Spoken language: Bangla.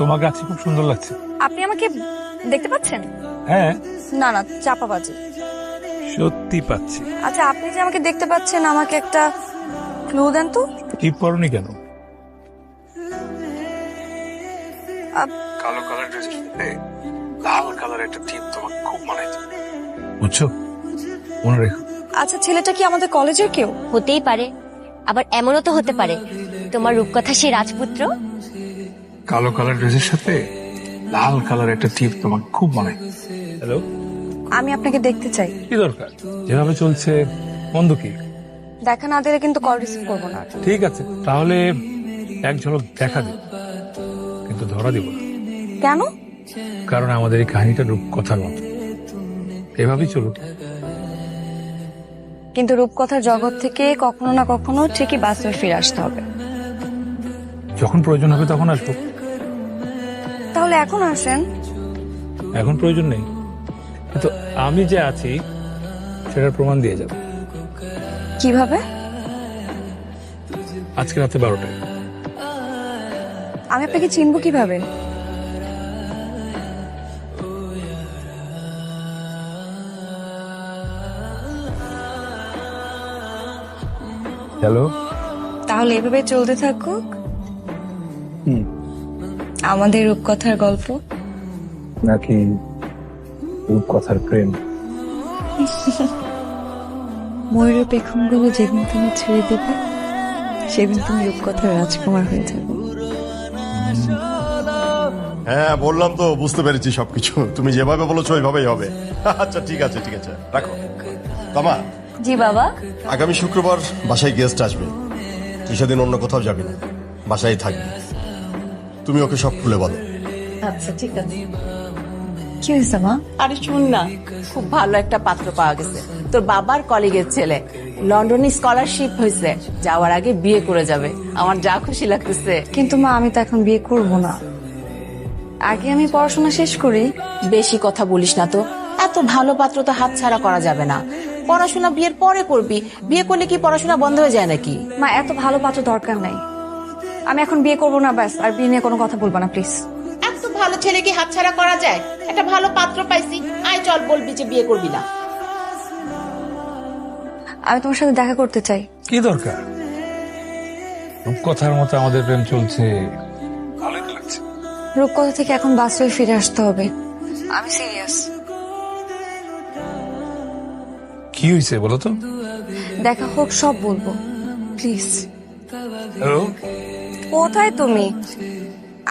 তোমার গাছে খুব সুন্দর লাগছে। আপনি আমাকে দেখতে পাচ্ছেন? হ্যাঁ, না না, চাপাবাজি। সত্যি পাচ্ছি। আচ্ছা, আপনি যে আমাকে দেখতে পাচ্ছেন, আমাকে একটা ক্লু দেন তো। টিপ পরনি কেন? আপ- কালো কালার ড্রেসের সাথে লাল কালার একটা টিপ তোমাকে খুব মানাইছে, বুঝছো? মনে রেখো। আচ্ছা, ছেলেটা কি আমাদের কলেজের কেউ? হতেই পারে, আবার এমনও তো হতে পারে তোমার রূপকথা সেই রাজপুত্র। কালো কালার ড্রেসের সাথে লাল কালার একটা টিপ তোমাকে খুব মানায়। হ্যালো, আমি আপনাকে দেখতে চাই। কি দরকার? যেভাবে চলছে মন্দ কি? দেখা না দিলে কিন্তু কল রিসিভ করবো না। ঠিক আছে, তাহলে এক ঝলক দেখা দিই, কিন্তু ধরা দিব না। কেন? কারণ আমাদের এই কাহিনীটা রূপকথার মতো, এভাবেই চলুক। কিন্তু রূপকথার জগৎ থেকে কখনো না কখনো ঠিকই বাস্তবে ফিরে আসতে হবে। যখন প্রয়োজন হবে তখন আসবো। তাহলে এখন আসেন। এখন প্রয়োজন নেই, কিন্তু আমি যে আছি সেটার প্রমাণ দিয়ে যাব। কিভাবে? আজকে রাতে 12টায়। আমি আপনাকে চিনবো কিভাবে? হ্যালো। তাহলে এভাবে চলতে থাকুক আমাদের রূপকথার গল্প। নাকি রূপকথার প্রেম? ময়ূরের পেখমগুলো যেদিন তুমি ছেড়ে দেবে, সেদিন তুমি রূপকথার রাজকুমার হয়ে যাবে। হ্যাঁ বললাম তো, বুঝতে পেরেছি সবকিছু। তুমি যেভাবে বলেছো ওইভাবেই হবে। আচ্ছা ঠিক আছে ঠিক আছে, রাখো। তামা, জি বাবা। আগামী শুক্রবার বাসায় গেস্ট আসবে, তুই সেদিন অন্য কোথাও যাবি না, বাসায় থাকবি। তুমি ওকে সব খুলে বলো। আচ্ছা ঠিক আছে। কি হয়েছে মা? আরে শুন না, খুব ভালো একটা পাত্র পাওয়া গেছে। তোর বাবার কলিগের ছেলে, লন্ডনে স্কলারশিপ হয়েছে, যাওয়ার আগে বিয়ে করে যাবে। আমার যা খুশি লাগতেছে। কিন্তু মা, আমি তো এখন বিয়ে করব না, আগে আমি পড়াশোনা শেষ করি। বেশি কথা বলিস না তো, এত ভালো পাত্র তো হাতছাড়া করা যাবে না। পড়াশোনা বিয়ের পরে করবি, বিয়ে করলে কি পড়াশোনা বন্ধ হয়ে যায় নাকি? মা, এত ভালো পাত্র দরকার নাই, আমি এখন বিয়ে করব না, ব্যাস। আর বিয়ে নিয়ে কোনো কথা বলবো না প্লিজ। এত ভালো ছেলে কি হাতছাড়া করা যায়? একটা ভালো পাত্র পাইছি, আয় চল বলবি যে বিয়ে করবি না। আমি তোমার সাথে দেখা করতে চাই। কি দরকার? রূপকথার মতো আমাদের প্রেম চলছে, ভালোই তো লাগছে। রূপকথা থেকে এখন বাস্তবে ফিরে আসতে হবে, আমি সিরিয়াস। কি হয়েছে বলো তো? দেখা হোক, সব বলবো প্লিজ। হ্যালো। কোথায় তুমি?